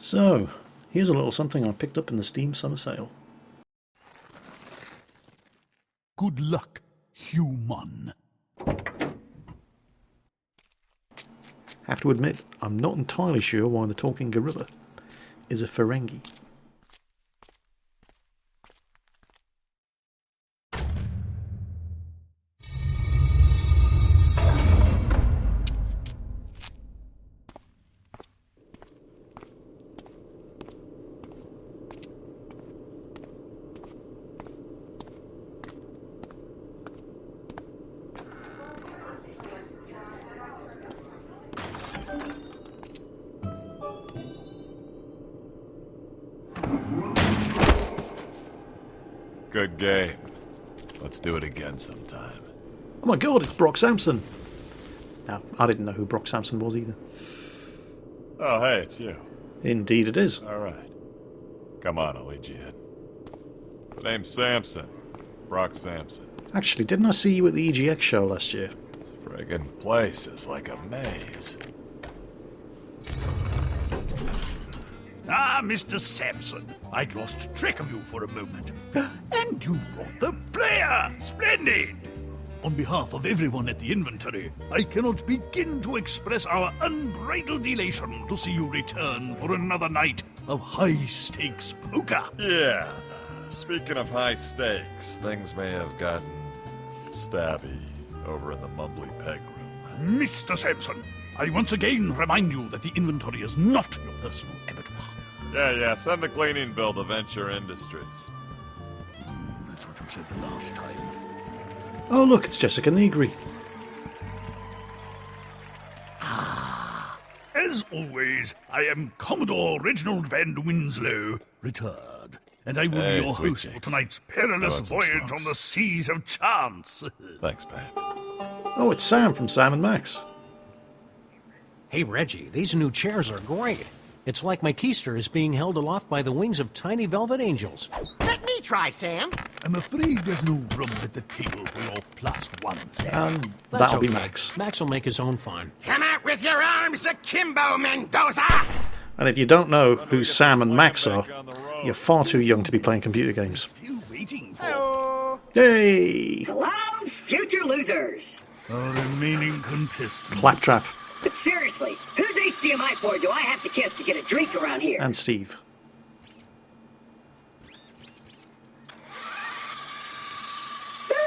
So, here's a little something I picked up in the Steam Summer Sale. Good luck, human. Have to admit, I'm not entirely sure why the talking gorilla is a Ferengi. Good game. Let's do it again sometime. Oh my god, it's Brock Sampson! Now, I didn't know who Brock Sampson was either. Oh, hey, it's you. Indeed it is. Alright. Come on, I'll lead you in. The name's Sampson. Brock Sampson. Actually, didn't I see you at the EGX show last year? This friggin' place is like a maze. Ah, Mr. Sampson, I'd lost track of you for a moment. And you've brought the player! Splendid! On behalf of everyone at the inventory, I cannot begin to express our unbridled elation to see you return for another night of high-stakes poker. Yeah. Speaking of high stakes, things may have gotten stabby over in the Mumbly Peg room. Mr. Sampson, I once again remind you that the inventory is not your personal abattoir. Yeah, send the cleaning bill to Venture Industries. That's what you said the last time. Oh look, it's Jessica Negri. As always, I am Commodore Reginald Van Winslow, retired, and I will Hey, be your sweet host for cheeks. tonight's perilous I want some voyage smokes. on the seas of chance. Thanks, babe. Oh, it's Sam from Sam and Max. Hey, Reggie, these new chairs are great. It's like my keister is being held aloft by the wings of tiny velvet angels. Let me try, Sam. I'm afraid there's no room at the table for your +1, Sam. And That's that'll be okay. Max. Max will make his own fun. Come out with your arms akimbo, Mendoza! And if you don't know who Sam and Max are, you're far too young to be playing computer games. Still waiting for Yay! Hello, future losers! our remaining contestants. Claptrap But seriously, whose HDMI port do I have to kiss to get a drink around here? and Steve.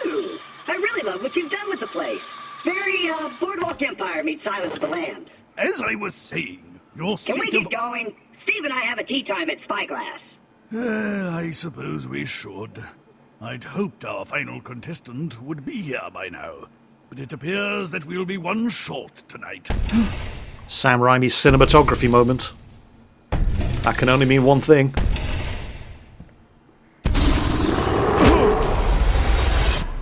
Ooh, I really love what you've done with the place. Very, Boardwalk Empire meets Silence of the Lambs. As I was saying, your Can we seat get of... going? Steve and I have a tea time at Spyglass. I suppose we should. I'd hoped our final contestant would be here by now, but it appears that we'll be one short tonight. Sam Raimi's cinematography moment. That can only mean one thing.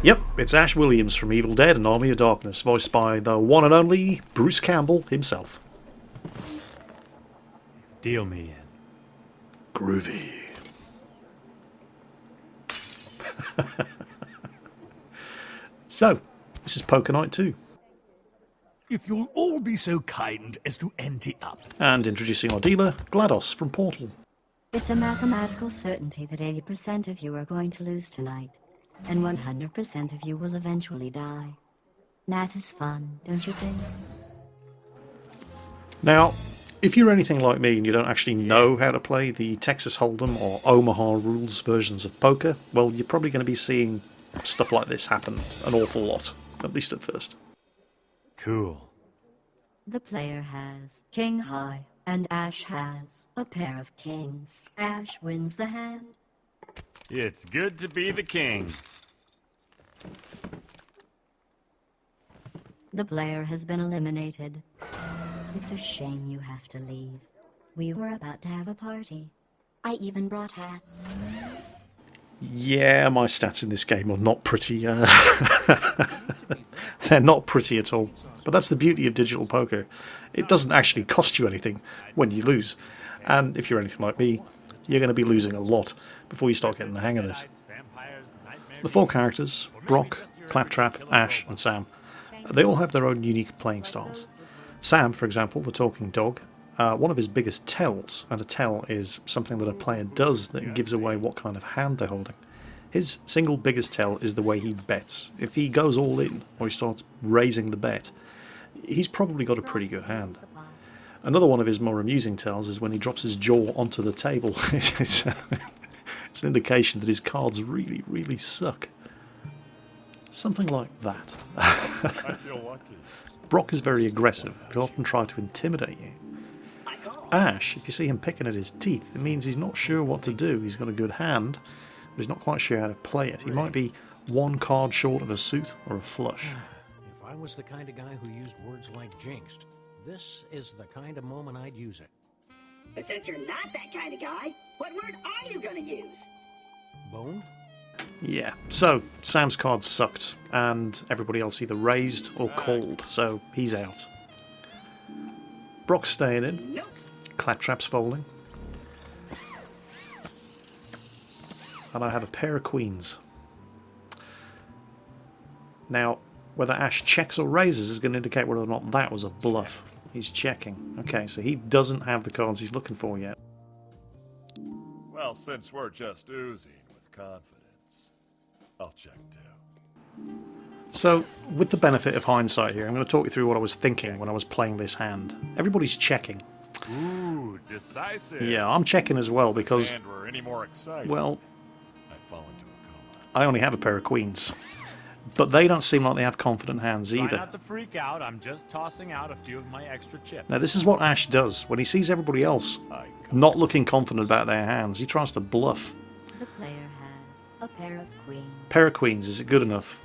Yep, it's Ash Williams from Evil Dead and Army of Darkness, voiced by the one and only Bruce Campbell himself. Deal me in. Groovy. So, this is Poker Night 2. If you'll all be so kind as to ante up. And introducing our dealer, GLaDOS from Portal. It's a mathematical certainty that 80% of you are going to lose tonight, and 100% of you will eventually die. Math is fun, don't you think? Now, if you're anything like me and you don't actually know how to play the Texas Hold'em or Omaha rules versions of poker, well, you're probably going to be seeing stuff like this happen an awful lot, at least at first. Cool. The player has king high, and Ash has a pair of kings. Ash wins the hand. It's good to be the king. The player has been eliminated. It's a shame you have to leave. We were about to have a party. I even brought hats. Yeah, my stats in this game are not pretty. They're not pretty at all. But that's the beauty of digital poker. It doesn't actually cost you anything when you lose. And if you're anything like me, you're going to be losing a lot before you start getting the hang of this. The four characters, Brock, Claptrap, Ash, and Sam, they all have their own unique playing styles. Sam, for example, the talking dog, one of his biggest tells, and a tell is something that a player does that gives away what kind of hand they're holding. His single biggest tell is the way he bets. If he goes all in, or he starts raising the bet, he's probably got a pretty good hand. Another one of his more amusing tells is when he drops his jaw onto the table. It's an indication that his cards really, really suck. Something like that. I feel lucky. Brock is very aggressive. He'll often try to intimidate you. Ash, if you see him picking at his teeth, it means he's not sure what to do. He's got a good hand, but he's not quite sure how to play it. He might be one card short of a suit or a flush. If I was the kind of guy who used words like jinxed, this is the kind of moment I'd use it. But since you're not that kind of guy, what word are you gonna use? Boned? Yeah, so Sam's card sucked, and everybody else either raised or called, so he's out. Brock's staying in. Nope. Claptrap's folding. And I have a pair of queens. Now, whether Ash checks or raises is going to indicate whether or not that was a bluff. He's checking. Okay, so he doesn't have the cards he's looking for yet. Well, since we're just oozing with confidence, I'll check too. So, with the benefit of hindsight here, I'm going to talk you through what I was thinking when I was playing this hand. Everybody's checking. Ooh, decisive. Yeah, I'm checking as well because, And we're any more excited, well, I'd fall into a coma. I only have a pair of queens. But they don't seem like they have confident hands Try either. not to freak out. I'm just tossing out a few of my extra chips. Now, this is what Ash does. When he sees everybody else not looking confident about their hands, he tries to bluff. The player has a pair of queens. Pair of queens, is it good enough?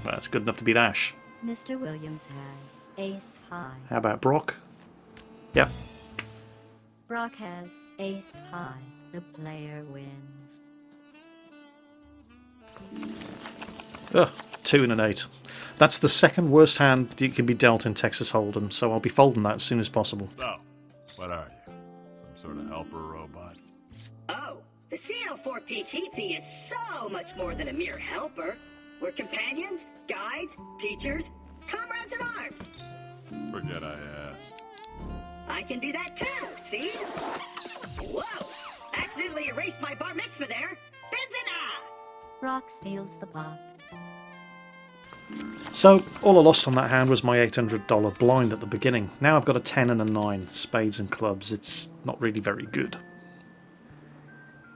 Well, it's good enough to beat Ash. Mr. Williams has ace high. How about Brock? Yep. Brock has ace high. The player wins. Ugh, 2 and an 8. That's the second worst hand that can be dealt in Texas Hold'em, so I'll be folding that as soon as possible. So, what are you? Some sort of helper robot? Oh, the CL4PTP is so much more than a mere helper. We're companions, guides, teachers, comrades in arms. Forget I asked. I can do that too, see? Whoa! Accidentally erased my bar mitzvah there. Benzina! Brock steals the pot. So, all I lost on that hand was my $800 blind at the beginning. Now I've got a 10 and a 9, spades and clubs. It's not really very good.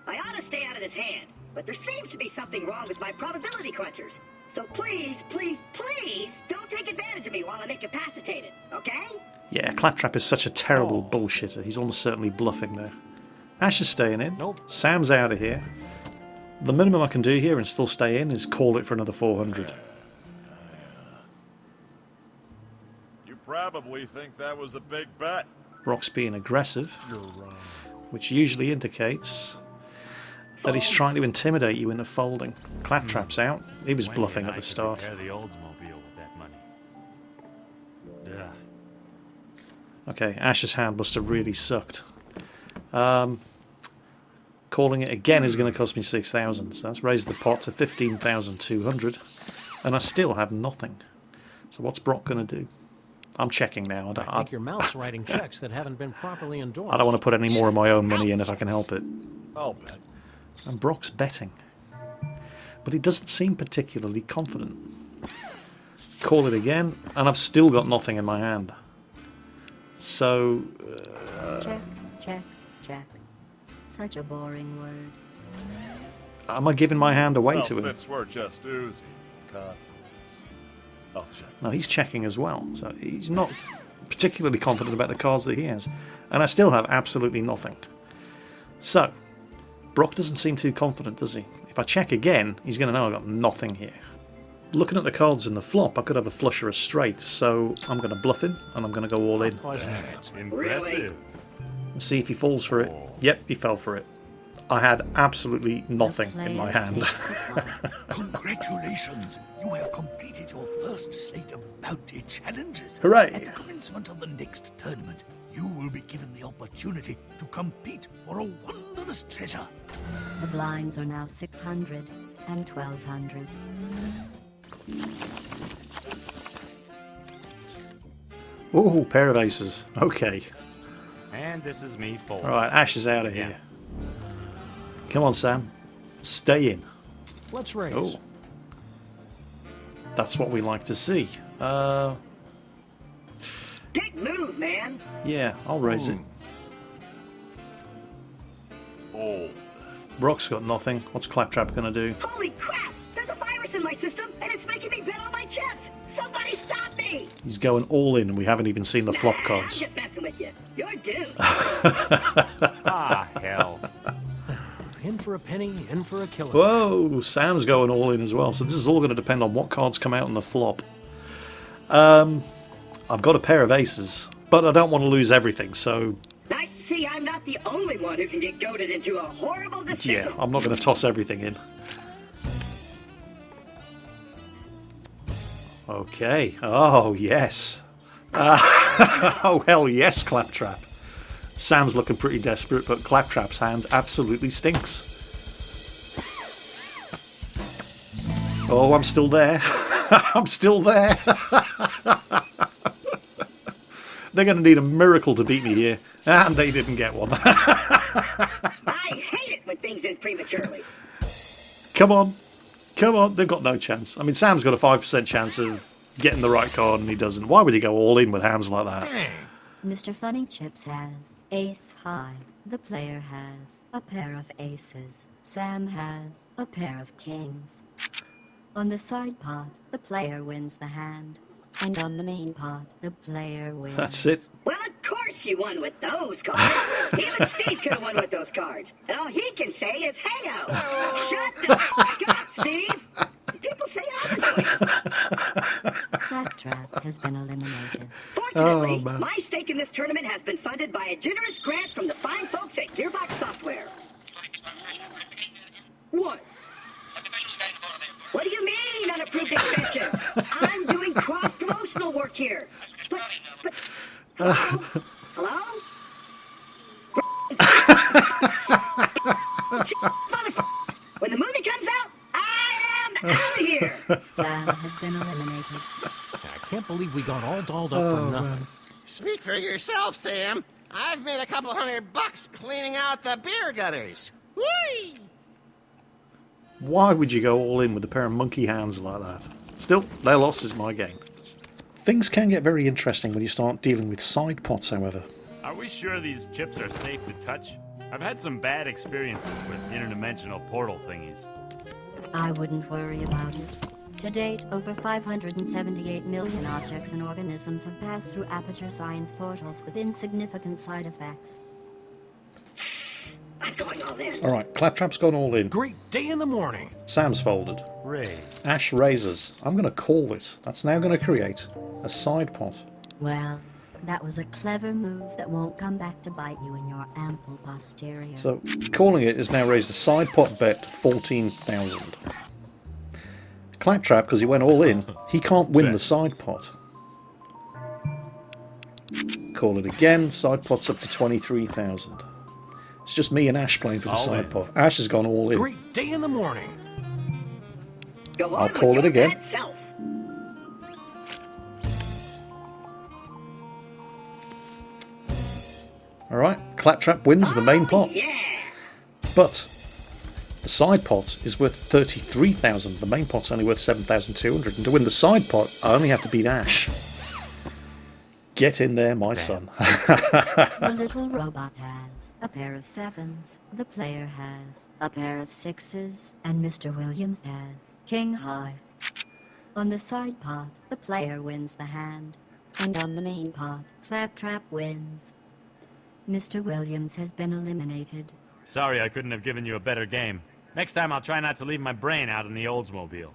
I ought to stay out of this hand, but there seems to be something wrong with my probability crunchers. So please, please, please don't take advantage of me while I'm incapacitated, okay? Yeah, Claptrap is such a terrible bullshitter. He's almost certainly bluffing there. Ash is staying in. Nope. Sam's out of here. The minimum I can do here and still stay in is call it for another 400. You probably think that was a big bet. Brock's being aggressive, You're wrong. which usually indicates that he's trying to intimidate you into folding. Claptrap's out. He was Wendy bluffing and at I the could start. repair the Oldsmobile with that money. Yeah. Okay, Ash's hand must have really sucked. Calling it again is going to cost me 6,000, so that's raised the pot to 15,200, and I still have nothing. So what's Brock going to do? I'm checking now. I think your mouth's writing checks that haven't been properly endorsed. I don't want to put any more of my own money in if I can help it. I'll bet. And Brock's betting. But he doesn't seem particularly confident. Call it again, and I've still got nothing in my hand. So, Check, check, check. Such a boring word. am I giving my hand away Well, to him? since we're just oozing with confidence, I'll check. No, he's checking as well. So he's not particularly confident about the cards that he has. And I still have absolutely nothing. So, Brock doesn't seem too confident, does he? If I check again, he's going to know I've got nothing here. Looking at the cards in the flop, I could have a flush or a straight, so I'm going to bluff him, and I'm going to go all in. Impressive. And see if he falls for it. Yep, he fell for it. I had absolutely nothing in my hand. Congratulations! You have completed your first slate of bounty challenges. Hooray! At the commencement of the next tournament, you will be given the opportunity to compete for a wondrous treasure. The blinds are now 600 and 1,200. Oh, pair of aces. Okay. And this is me fold. Alright, Ash is out of here. Come on, Sam. Stay in. Let's raise. Oh. That's what we like to see. Big move, man. Yeah, I'll raise it. Old. Brock's got nothing. What's Claptrap gonna do? Holy crap! There's a virus in my system, and it's making me bet on my chips. Somebody stop me! He's going all in, and we haven't even seen the flop I'm cards. just messing with you. You're doomed. Ah, hell. In for a penny, in for a killer. Whoa, Sam's going all in as well. So this is all going to depend on what cards come out on the flop. I've got a pair of aces, but I don't want to lose everything, so Nice to see I'm not the only one who can get goaded into a horrible decision. yeah, I'm not going to toss everything in. Okay. Oh, yes. Oh, hell yes, Claptrap. Sam's looking pretty desperate, but Claptrap's hand absolutely stinks. Oh, I'm still there. I'm still there. They're going to need a miracle to beat me here. And they didn't get one. I hate it when things end prematurely. Come on. Come on. They've got no chance. I mean, Sam's got a 5% chance of getting the right card, and he doesn't. Why would he go all in with hands like that? Dang. Mr. Funny Chips has ace high. The player has a pair of aces. Sam has a pair of kings. On the side pot, the player wins the hand. And on the main pot, the player wins. That's it. Well, of course you won with those cards. Even Steve could have won with those cards. And all he can say is, hey-o. Shut the fuck up, Steve. People say I'm annoying. Claptrap has been eliminated. Fortunately, Oh, man. my stake in this tournament has been funded by a generous grant from the fine folks at Gearbox Software. What? What do you mean, unapproved expenses? I'm doing cross-promotional work here. But, hello? Hello? Motherfucker! When the movie comes out, I am out of here! Sam has been eliminated. I can't believe we got all dolled up for nothing. Speak for yourself, Sam. I've made a couple $100 cleaning out the beer gutters. Whee! Why would you go all in with a pair of monkey hands like that? Still, their loss is my game. Things can get very interesting when you start dealing with side pots, however. Are we sure these chips are safe to touch? I've had some bad experiences with interdimensional portal thingies. I wouldn't worry about it. To date, over 578 million objects and organisms have passed through Aperture Science portals with insignificant side effects. I'm going all in. Alright, Claptrap's gone all in. Great day in the morning. Sam's folded. Ray. Ash raises. I'm going to call it. That's now going to create a side pot. Well, that was a clever move that won't come back to bite you in your ample posterior. So, calling it has now raised a side pot bet to 14,000. Claptrap, because he went all in, he can't win the side pot. Call it again. Side pot's up to 23,000. It's just me and Ash playing for the All side in. pot. Ash has gone all in. Great day in the morning. Go on I'll with call it your again. bad self. Alright, Claptrap wins the main pot. Yeah! But the side pot is worth 33,000. The main pot's only worth 7,200. And to win the side pot, I only have to beat Ash. Get in there, my son. The little robot has a pair of sevens, the player has a pair of sixes, and Mr. Williams has king high. On the side pot, the player wins the hand, and on the main pot, Claptrap wins. Mr. Williams has been eliminated. Sorry I couldn't have given you a better game. Next time I'll try not to leave my brain out in the Oldsmobile.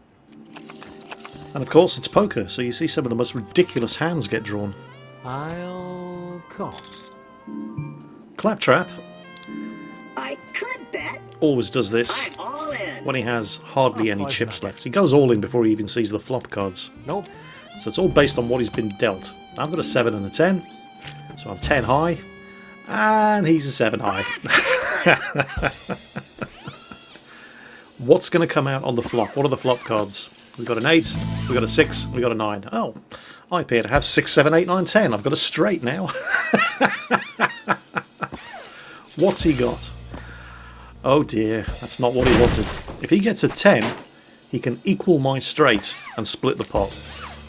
And of course, it's poker, so you see some of the most ridiculous hands get drawn. I'll call. Claptrap I could bet always does this I'm all in. when he has hardly any five chips nuggets. left. He goes all in before he even sees the flop cards. Nope. So it's all based on what he's been dealt. I've got a 7 and a 10, so I'm 10 high, and he's a 7 high. What's going to come out on the flop? What are the flop cards? We've got an 8, we've got a 6, we've got a 9. Oh, I appear to have 6, 7, 8, 9, 10. I've got a straight now. What's he got? Oh dear, that's not what he wanted. If he gets a 10, he can equal my straight and split the pot.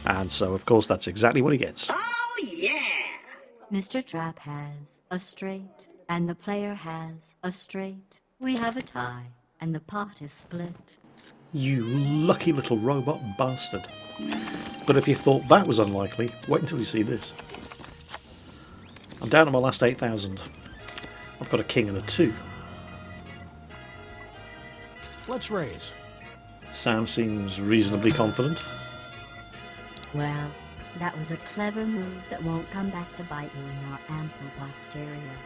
And so, of course, that's exactly what he gets. Oh, yeah! Mr. Trap has a straight, and the player has a straight. We have a tie, and the pot is split. You lucky little robot bastard. But if you thought that was unlikely, wait until you see this. I'm down to my last 8,000. I've got a king and a 2. Let's raise. Sam seems reasonably confident. Well, that was a clever move that won't come back to bite you in your ample posterior.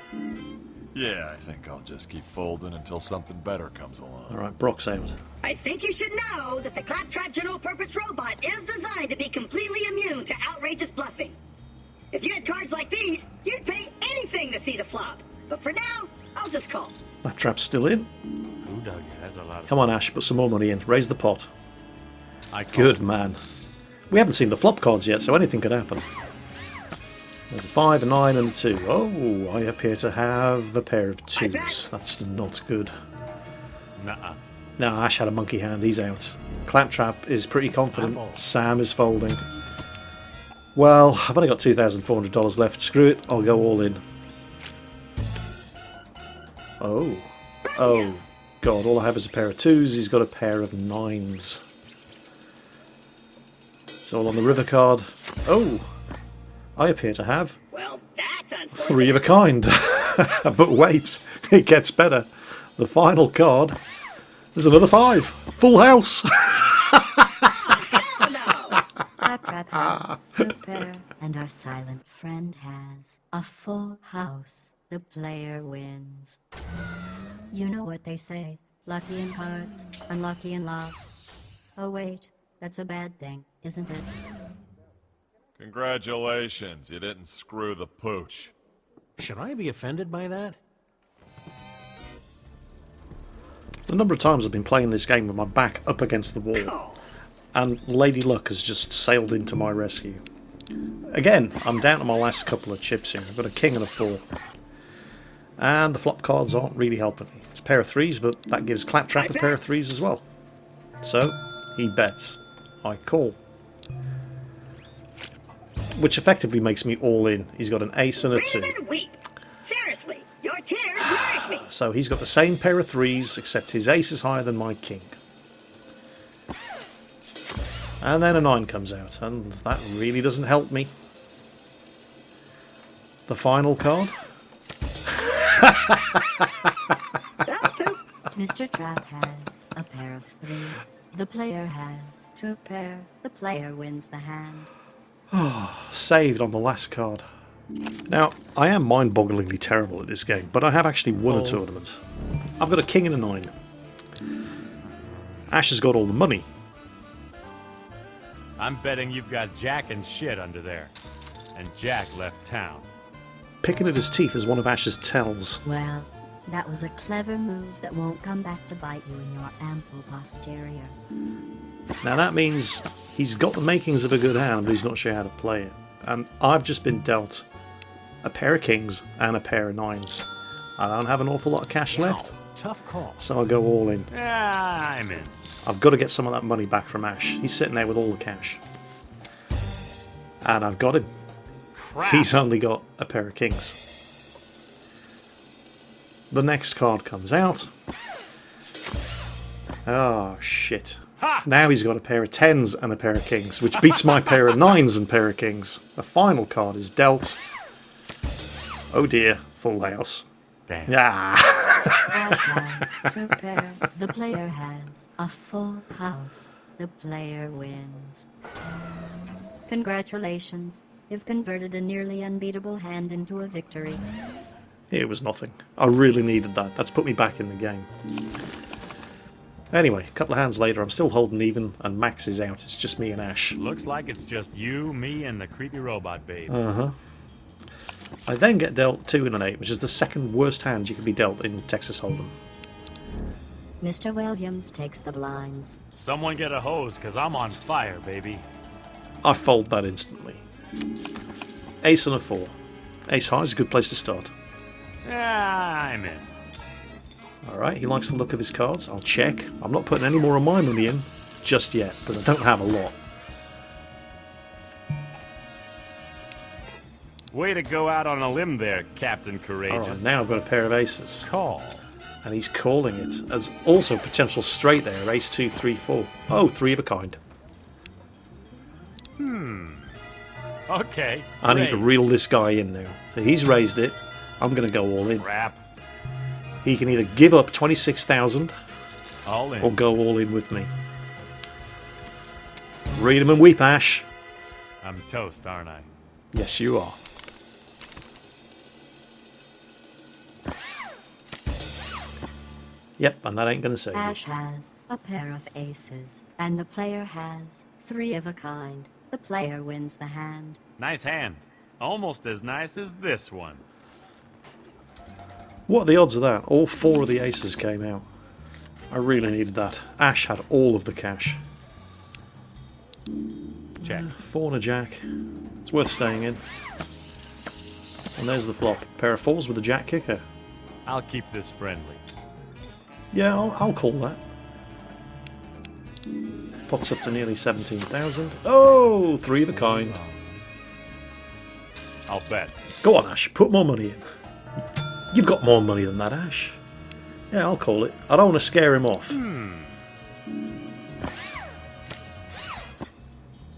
Yeah, I think I'll just keep folding until something better comes along. Alright, Brock's out. I think you should know that the Claptrap general-purpose robot is designed to be completely immune to outrageous bluffing. If you had cards like these, you'd pay anything to see the flop. But for now, I'll just call. That trap's still in. Ooh, doggy, that's a lot of Come on, Ash, put some more money in. Raise the pot. I call. Good man. We haven't seen the flop cards yet, so anything could happen. There's a 5, a 9, and a 2. Oh, I appear to have a pair of 2s. That's not good. Nuh-uh. No, Ash had a monkey hand. He's out. Claptrap is pretty confident. Sam is folding. Well, I've only got $2,400 left. Screw it. I'll go all in. Oh. Oh, God. All I have is a pair of 2s. He's got a pair of 9s. It's all on the river card. Oh. I appear to have Well, that's unfortunate. 3 of a kind. But wait. It gets better. The final card. There's another 5. Full house. Hell no! Claptrap has two pair, and our silent friend has a full house. The player wins. You know what they say. Lucky in cards, unlucky in love. Oh wait, that's a bad thing, isn't it? Congratulations, you didn't screw the pooch. Should I be offended by that? The number of times I've been playing this game with my back up against the wall, and Lady Luck has just sailed into my rescue. Again, I'm down to my last couple of chips here. I've got a king and a 4. And the flop cards aren't really helping me. It's a pair of 3s, but that gives Claptrap a pair of 3s as well. So, he bets. I call. Which effectively makes me all in. He's got an ace and a 2. Read and weep. Seriously, your tears nourish me. So he's got the same pair of 3s, except his ace is higher than my king. And then a 9 comes out, and that really doesn't help me. The final card? Mr. Trap has a pair of 3s. The player has two pair. The player wins the hand. Saved on the last card. Now, I am mind-bogglingly terrible at this game, but I have actually won a tournament. I've got a king and a 9. Ash has got all the money. I'm betting you've got Jack and shit under there. And Jack left town. Picking at his teeth is one of Ash's tells. Well, that was a clever move that won't come back to bite you in your ample posterior. Now that means he's got the makings of a good hand, but he's not sure how to play it. And I've just been dealt a pair of kings and a pair of 9s. I don't have an awful lot of cash left, Tough call. so I go all in. Yeah, I'm in. I've got to get some of that money back from Ash. He's sitting there with all the cash. And I've got him. Crap. He's only got a pair of kings. The next card comes out. Oh, shit. Ha! Now he's got a pair of 10s and a pair of kings, which beats my pair of 9s and pair of kings. The final card is dealt. Oh dear, full house. Damn. Yeah. Ash has two pair. The player has a full house. The player wins. Congratulations. You've converted a nearly unbeatable hand into a victory. It was nothing. I really needed that. That's put me back in the game. Anyway, a couple of hands later, I'm still holding even, and Max is out. It's just me and Ash. Looks like it's just you, me, and the creepy robot babe. Uh-huh. I then get dealt 2 and an 8, which is the second worst hand you could be dealt in Texas Hold'em. Mr. Williams takes the blinds. Someone get a hose, because I'm on fire, baby. I fold that instantly. Ace and a 4. Ace high is a good place to start. I'm in. Alright, he likes the look of his cards. I'll check. I'm not putting any more of my money in just yet, because I don't have a lot. Way to go out on a limb there, Captain Courageous. Alright, now I've got a pair of aces. Call. And he's calling it. As also potential straight there. Ace 2, 3, 4. Oh, 3 of a kind. Okay. I need to raise. reel this guy in now. So he's raised it. I'm going to go all in. Crap. He can either give up 26,000 All in. or go all in with me. Read him and weep, Ash. I'm toast, aren't I? Yes, you are. Yep, and that ain't going to save you. Ash has a pair of aces, and the player has 3 of a kind. The player wins the hand. Nice hand. Almost as nice as this one. What are the odds of that? All 4 of the aces came out. I really needed that. Ash had all of the cash. Check. 4 and a jack. It's worth staying in. And there's the flop. Pair of 4s with a jack kicker. I'll keep this friendly. Yeah, I'll call that. Pots up to nearly 17,000. Oh, 3 of a kind. I'll bet. Go on, Ash. Put more money in. You've got more money than that, Ash. Yeah, I'll call it. I don't want to scare him off.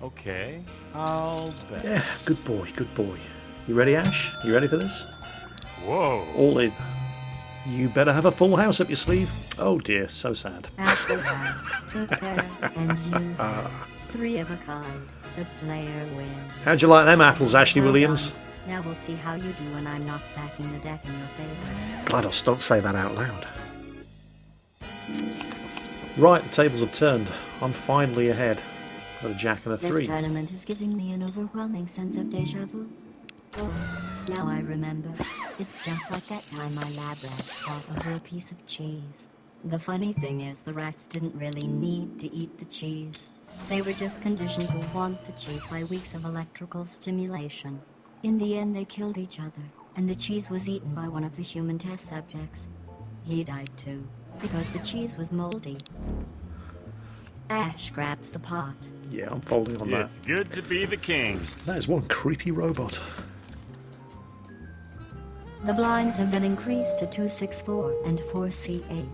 Okay. I'll bet. Yeah, good boy, good boy. You ready, Ash? You ready for this? Whoa. All in. You better have a full house up your sleeve. Oh dear, so sad. Ash will have 2 pair, and you have 3 of a kind. The player wins. How'd you like them apples, Ashley Well Williams? done. Now we'll see how you do when I'm not stacking the deck in your favor. GLaDOS, don't say that out loud. Right, the tables have turned. I'm finally ahead. Got a jack and a This 3. tournament is giving me an overwhelming sense of deja vu. Oh, now I remember. It's just like that time my lab rats fought over a piece of cheese. The funny thing is, the rats didn't really need to eat the cheese. They were just conditioned to want the cheese by weeks of electrical stimulation. In the end, they killed each other, and the cheese was eaten by one of the human test subjects. He died too, because the cheese was moldy. Ash grabs the pot. Yeah, I'm folding on that. It's good to be the king. That is one creepy robot. The blinds have been increased to 264 and 4C8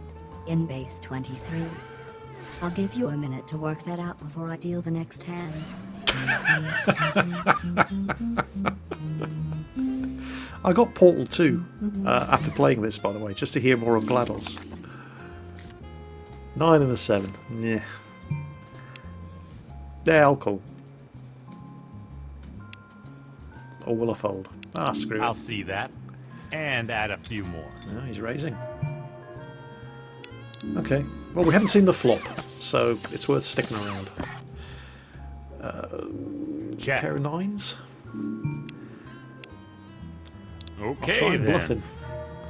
in base 23. I'll give you a minute to work that out before I deal the next hand. I got Portal 2 after playing this, by the way, just to hear more of GLaDOS. 9 and a 7. Yeah. Yeah, I'll call. Or will I fold? Ah, screw I'll it. see that. And add a few more. No, he's raising. Okay. Well, we haven't seen the flop, so it's worth sticking around. Check. Pair of 9s. I'll Okay try and then. bluff him.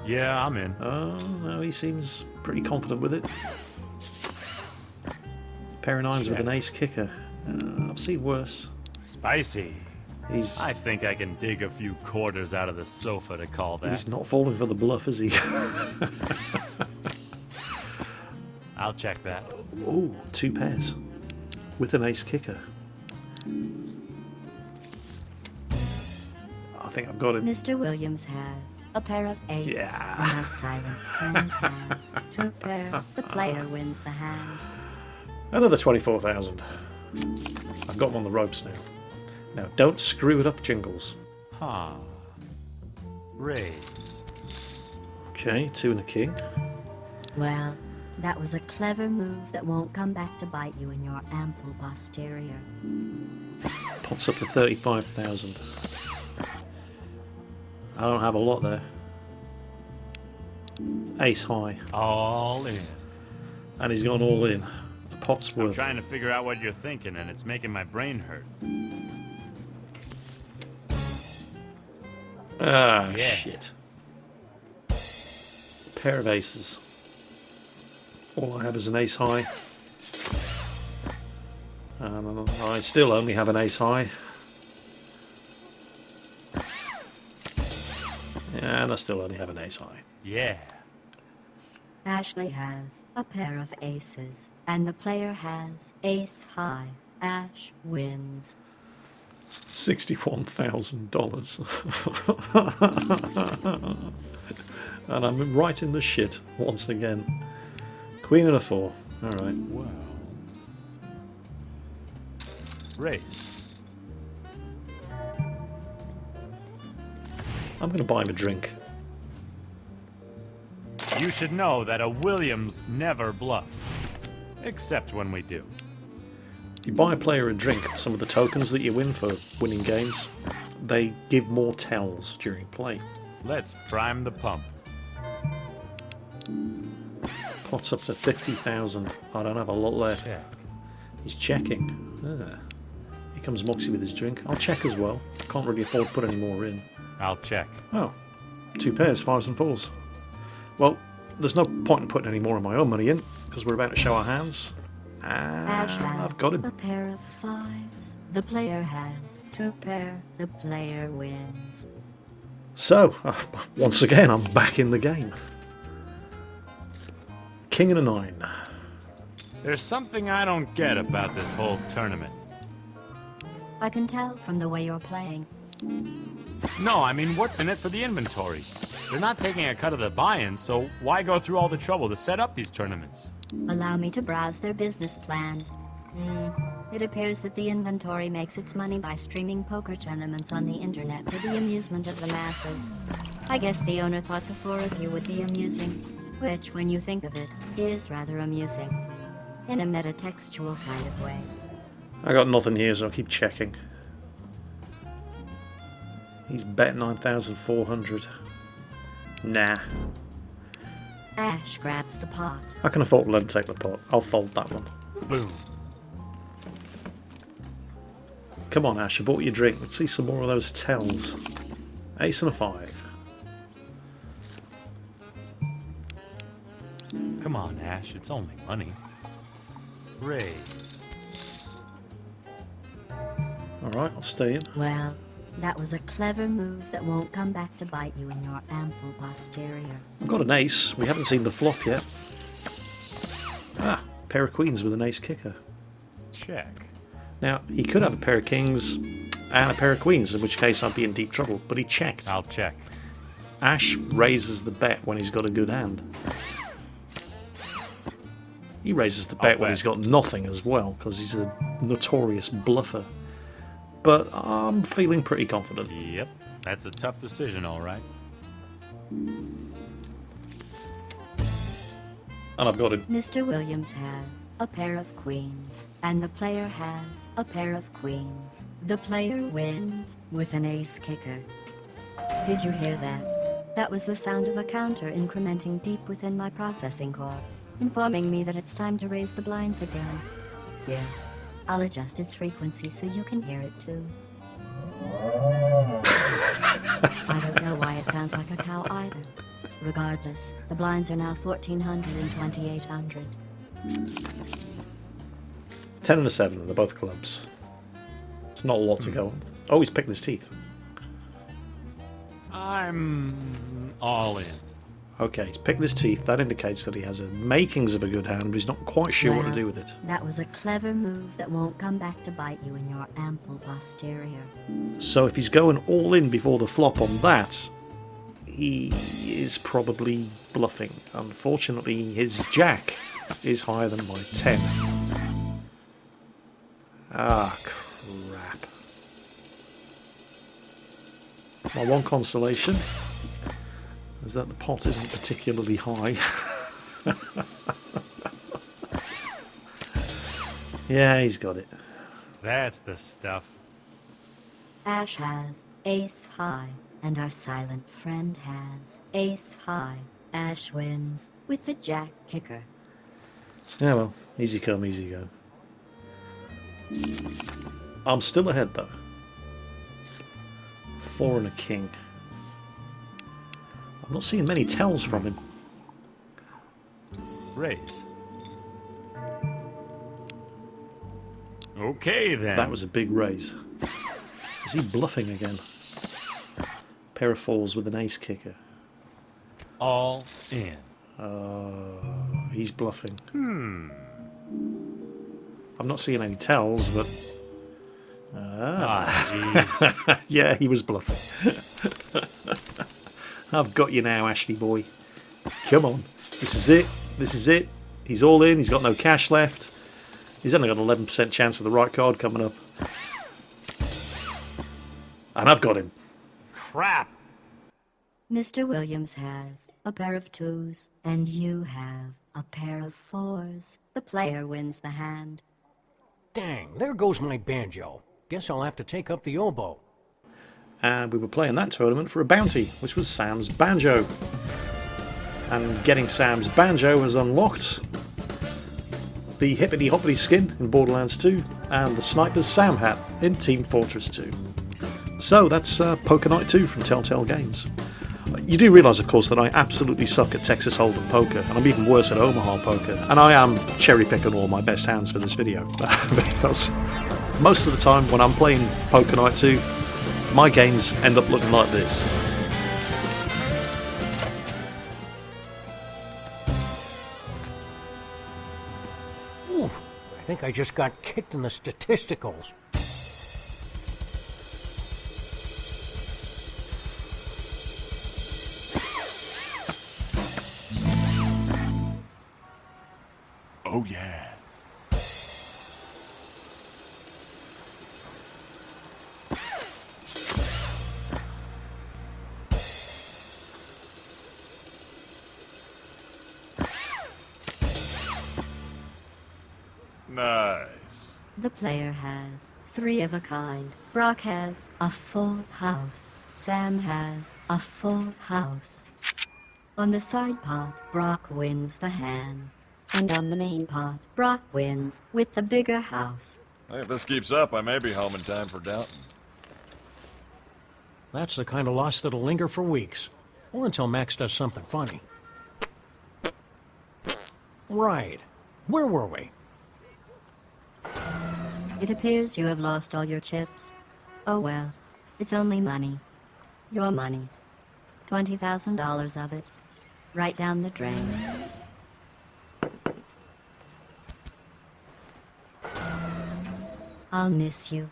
Yeah, I'm in. Oh, no, he seems pretty confident with it. Pair of 9s with an Check. ace kicker. I've seen worse. Spicy. He's I think I can dig a few quarters out of the sofa to call that. he's not falling for the bluff, is he? I'll check that. Ooh, 2 pairs with an ace kicker. I think I've got him. Mr. Williams has a pair of 8s, Yeah. and my silent friend has 2 pair. The player wins the hand. Another 24,000. I've got him on the ropes now. Now, don't screw it up, Jingles. Huh. Raise. Okay, 2 and a king. Well, that was a clever move that won't come back to bite you in your ample posterior. Pots up to 35,000. I don't have a lot there. Ace high. All in. And he's gone all in. The pot's I'm worth. trying to figure out what you're thinking, and it's making my brain hurt. Ah, Yeah. shit. Pair of aces. All I have is an ace high. And I still only have an ace high. Yeah, And I still only have an ace high. Yeah. Ashley has a pair of aces, and the player has ace high. Ash wins. $61,000. And I'm right in the shit once again. Queen and a 4. Alright. Well. Raise. I'm going to buy him a drink. You should know that a Williams never bluffs. Except when we do. You buy a player a drink, some of the tokens that you win for winning games, they give more tells during play. Let's prime the pump. Pot's up to 50,000. I don't have a lot left. Check. He's checking. Ah. Here comes Moxie with his drink. I'll check as well. Can't really afford to put any more in. I'll check. Oh, 2 pairs, 5s and 4s. Well, there's no point in putting any more of my own money in, because we're about to show our hands. Ash And has I've got a him. pair of 5s. The player has 2 pair. The player wins. So, once again, I'm back in the game. King and a 9. There's something I don't get about this whole tournament. I can tell from the way you're playing. No, I mean, what's in it for the inventory? They're not taking a cut of the buy-in, so why go through all the trouble to set up these tournaments? Allow me to browse their business plan. It appears that the inventory makes its money by streaming poker tournaments on the internet for the amusement of the masses. I guess the owner thought the 4 of you would be amusing, which, when you think of it, is rather amusing. In a metatextual kind of way. I got nothing here, so I'll keep checking. He's bet 9,400. Nah. Ash grabs the pot. I can afford to let him take the pot. I'll fold that one. Boom. Come on, Ash, I bought you a drink. Let's see some more of those tells. Ace and a 5. Come on, Ash, it's only money. Raise. Alright, I'll stay in. Well, that was a clever move that won't come back to bite you in your ample posterior. I've got an ace. We haven't seen the flop yet. Ah, pair of queens with an ace kicker. Check. Now, he could have a pair of kings and a pair of queens, in which case I'd be in deep trouble, but he checked. I'll check. Ash raises the bet when he's got a good hand. He raises the bet when he's got nothing as well, because he's a notorious bluffer. But I'm feeling pretty confident. Yep, that's a tough decision, all right. And I've got him. Mr. Williams has a pair of queens, and the player has a pair of queens. The player wins with an ace kicker. Did you hear that? That was the sound of a counter incrementing deep within my processing core, informing me that it's time to raise the blinds again. Yeah, I'll adjust its frequency so you can hear it too. I don't know why it sounds like a cow either. Regardless, the blinds are now 1,400 and 2,800. 10 and a 7, they're both clubs. It's not a lot to go on. Oh, he's picking his teeth. I'm all in. Okay, he's picking his teeth. That indicates that he has a makings of a good hand, but he's not quite sure what to Well, do with it. That was a clever move that won't come back to bite you in your ample posterior. So if he's going all in before the flop on that, he is probably bluffing. Unfortunately, his jack is higher than my 10. Ah, crap. My one consolation is that the pot isn't particularly high. Yeah, he's got it. That's the stuff. Ash has ace high, and our silent friend has ace high. Ash wins with the jack kicker. Yeah, well, easy come, easy go. I'm still ahead, though. 4 and a king. I'm not seeing many tells from him. Raise. Okay, then. That was a big raise. Is he bluffing again? pair of fours with an ace kicker. All in. He's bluffing. I'm not seeing any tells, but... Jeez. Yeah, he was bluffing. I've got you now, Ashley boy. Come on. This is it. This is it. He's all in. He's got no cash left. He's only got an 11% chance of the right card coming up. And I've got him. Crap. Mr. Williams has a pair of twos, and you have a pair of fours. The player wins the hand. Dang, there goes my banjo. Guess I'll have to take up the oboe. And we were playing that tournament for a bounty, which was Sam's banjo. And getting Sam's banjo has unlocked the Hippity Hoppity skin in Borderlands 2 and the Sniper's Sam hat in Team Fortress 2. So that's Poker Night 2 from Telltale Games. You do realise, of course, that I absolutely suck at Texas Hold'em poker, and I'm even worse at Omaha poker, and I am cherry-picking all my best hands for this video, because most of the time when I'm playing Poker Night 2, my games end up looking like this. Ooh, I think I just got kicked in the statisticals. Oh, yeah. Nice. The player has three of a kind. Brock has a full house. Sam has a full house. On the side pot, Brock wins the hand. And on the main pot, Brock wins with the bigger house. Hey, if this keeps up, I may be home in time for Downton. That's the kind of loss that'll linger for weeks. Or until Max does something funny. Right. Where were we? It appears you have lost all your chips. Oh well, it's only money. Your money. $20,000 of it. Right down the drain. I'll miss you.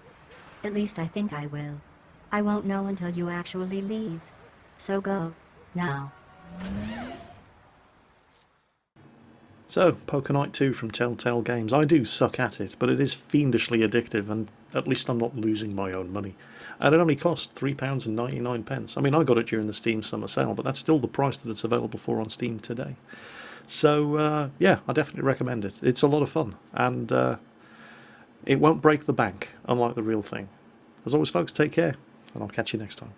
At least I think I will. I won't know until you actually leave. So go, now. So, Poker Night 2 from Telltale Games. I do suck at it, but it is fiendishly addictive, and at least I'm not losing my own money. And it only cost £3.99. I mean, I got it during the Steam Summer Sale, but that's still the price that it's available for on Steam today. So, yeah, I definitely recommend it. It's a lot of fun, and it won't break the bank, unlike the real thing. As always, folks, take care, and I'll catch you next time.